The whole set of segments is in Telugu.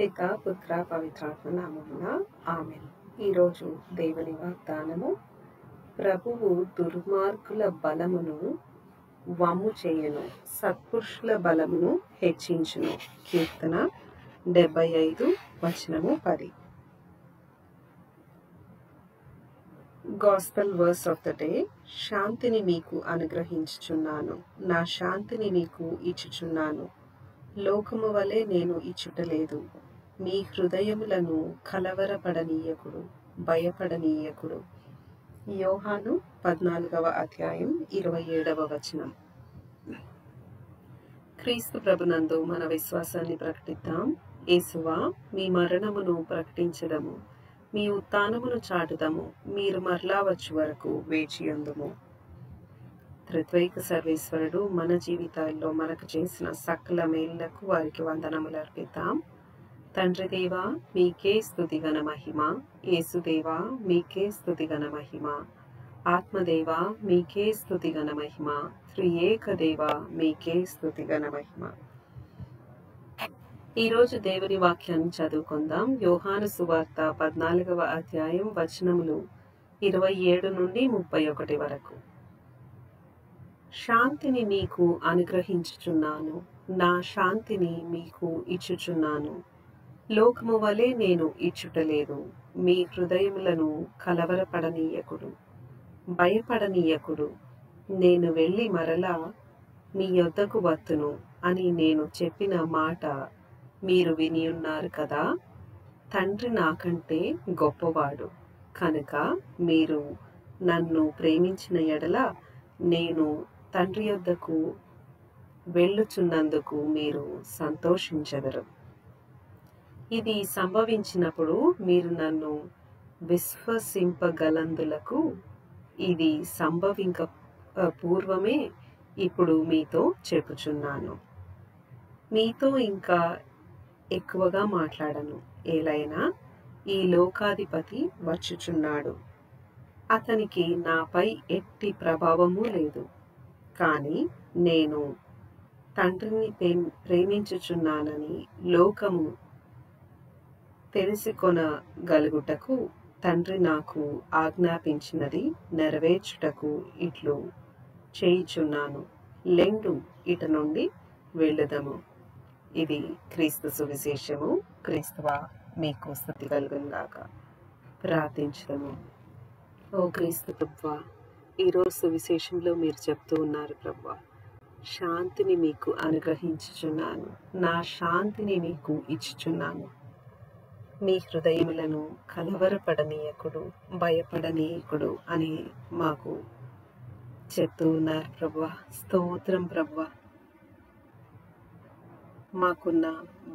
పిత పుత్ర పవిత్రాత్మ నామమున ఆమేన్. ఈరోజు దేవుని వాగ్దానము, ప్రభువు దుర్మార్గుల బలమును వమ్ము చేయను, సత్పురుషుల బలమును హెచ్చించును. కీర్తన 75:10. Gospel verse of the day. శాంతిని మీకు అనుగ్రహించుచున్నాను, నా శాంతిని మీకు ఇచ్చుచున్నాను. లోకము వలె నేను ఇచ్చుటలేదు. మీ హృదయములను కలవరపడనీయకుడు, భయపడనీయకుడు. యోహాను 14:27. క్రీస్తు ప్రభునందు మన విశ్వాసాన్ని ప్రకటిద్దాం. యేసువా, మీ మరణమును ప్రకటించదము, మీ ఉత్థానమును చాటుదము. మీరు మరలా వచ్చు వరకు వేచియుందుము. త్రిత్వైక సర్వేశ్వరుడు మన జీవితాల్లో మనకు చేసిన సకల మేళ్లకు వారికి వందనములు అర్పిద్దాం. తండ్రి దేవా, మీకే స్తుతిగణ మహిమ. యేసుదేవా, మీకే స్తుతిగణ మహిమ. ఆత్మదేవా, మీకే స్తుతిగణ మహిమ. త్రియేక దేవా, మీకే స్తుతిగణ మహిమ. ఈరోజు దేవుని వాక్యాన్ని చదువుకుందాం. యోహాను సువార్త 14:27-31 వరకు. శాంతిని మీకు అనుగ్రహించుచున్నాను, నా శాంతిని మీకు ఇచ్చుచున్నాను. లోకము వలె నేను ఇచ్చుటలేదు. మీ హృదయములను కలవరపడనీయకుడు, భయపడనీయకుడు. నేను వెళ్ళి మరలా మీ యొద్దకు వత్తును అని నేను చెప్పిన మాట మీరు వినియున్నారు కదా. తండ్రి నాకంటే గొప్పవాడు కనుక మీరు నన్ను ప్రేమించిన ఎడల నేను తండ్రి యొద్దకు వెళ్ళుచున్నందుకు మీరు సంతోషించెదరు. ఇది సంభవించినప్పుడు మీరు నన్ను విశ్వసింపగలందులకు ఇది సంభవింక పూర్వమే ఇప్పుడు మీతో చెప్పుచున్నాను. మీతో ఇంకా ఎక్కువగా మాట్లాడను, ఏలైనా ఈ లోకాధిపతి వచ్చుచున్నాడు. అతనికి నాపై ఎట్టి ప్రభావము లేదు. కానీ నేను తండ్రిని ప్రేమించుచున్నానని లోకము తెలుసుకొనగలుగుటకు తండ్రి నాకు ఆజ్ఞాపించినది నెరవేర్చుటకు ఇట్లు చేయుచున్నాను. లెండు, ఇట నుండి వెళ్ళుదము. ఇది క్రీస్తు సువిశేషము. క్రీస్తువా, మీకు స్తుతి కలుగునుగాక. ప్రార్థించుదము. ఓ క్రీస్తు ప్రభువా, ఈరోజు సువిశేషంలో మీరు చెప్తూ ఉన్నారు ప్రభువా, శాంతిని మీకు అనుగ్రహించుచున్నాను, నా శాంతిని మీకు ఇచ్చుచున్నాను. మీ హృదయములను కలవరపడనీయకుడు, భయపడనీయకుడు అని మాకు చెప్తూ ఉన్నారు ప్రభువా. స్తోత్రం ప్రభువా. మాకున్న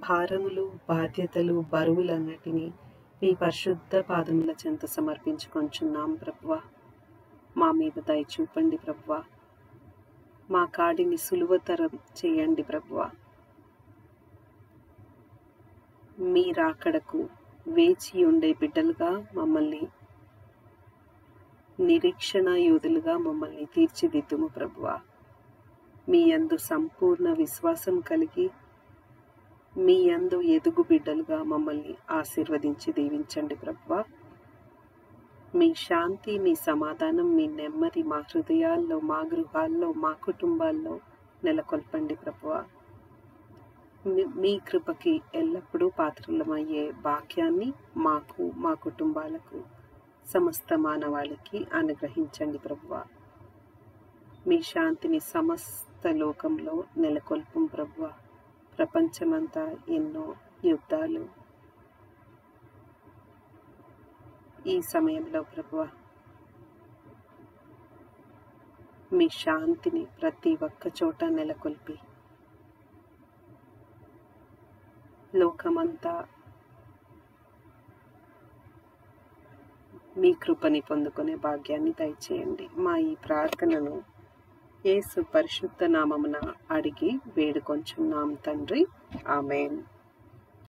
భారములు, బాధ్యతలు, బరువులన్నిటినీ మీ పరిశుద్ధ పాదముల చెంత సమర్పించుకొంచున్నాం ప్రభువా. మా మీద దయ చూపండి ప్రభువా. మా కాడిని సులువతరం చేయండి ప్రభువా. మీ రాకడకు వేచి ఉండే బిడ్డలుగా మమ్మల్ని, నిరీక్షణ యోధులుగా మమ్మల్ని తీర్చిదిద్దుము ప్రభువా. మీ యందు సంపూర్ణ విశ్వాసం కలిగి మీ యందు ఎదుగు బిడ్డలుగా మమ్మల్ని ఆశీర్వదించి దీవించండి ప్రభువా. మీ శాంతి, మీ సమాధానం, మీ నెమ్మది మా హృదయాల్లో, మా గృహాల్లో, మా కుటుంబాల్లో నెలకొల్పండి ప్రభువా. మీ కృపకి ఎల్లప్పుడూ పాత్రలమయ్యే భాగ్యాన్ని మాకు, మా కుటుంబాలకు, సమస్త మానవాళికి అనుగ్రహించండి ప్రభువా. మీ శాంతిని సమస్త లోకంలో నెలకొల్పు ప్రభువా. ప్రపంచమంతా ఎన్నో యుద్ధాలు ఈ సమయంలో ప్రభువా, మీ శాంతిని ప్రతి ఒక్క చోట నెలకొల్పి లోకమంతా మీ కృపని పొందుకునే భాగ్యాన్ని దయచేయండి. మా ఈ ప్రార్థనను యేసు పరిశుద్ధ నామమున అడిగి వేడుకొంచున్నాం తండ్రి. ఆమేన్.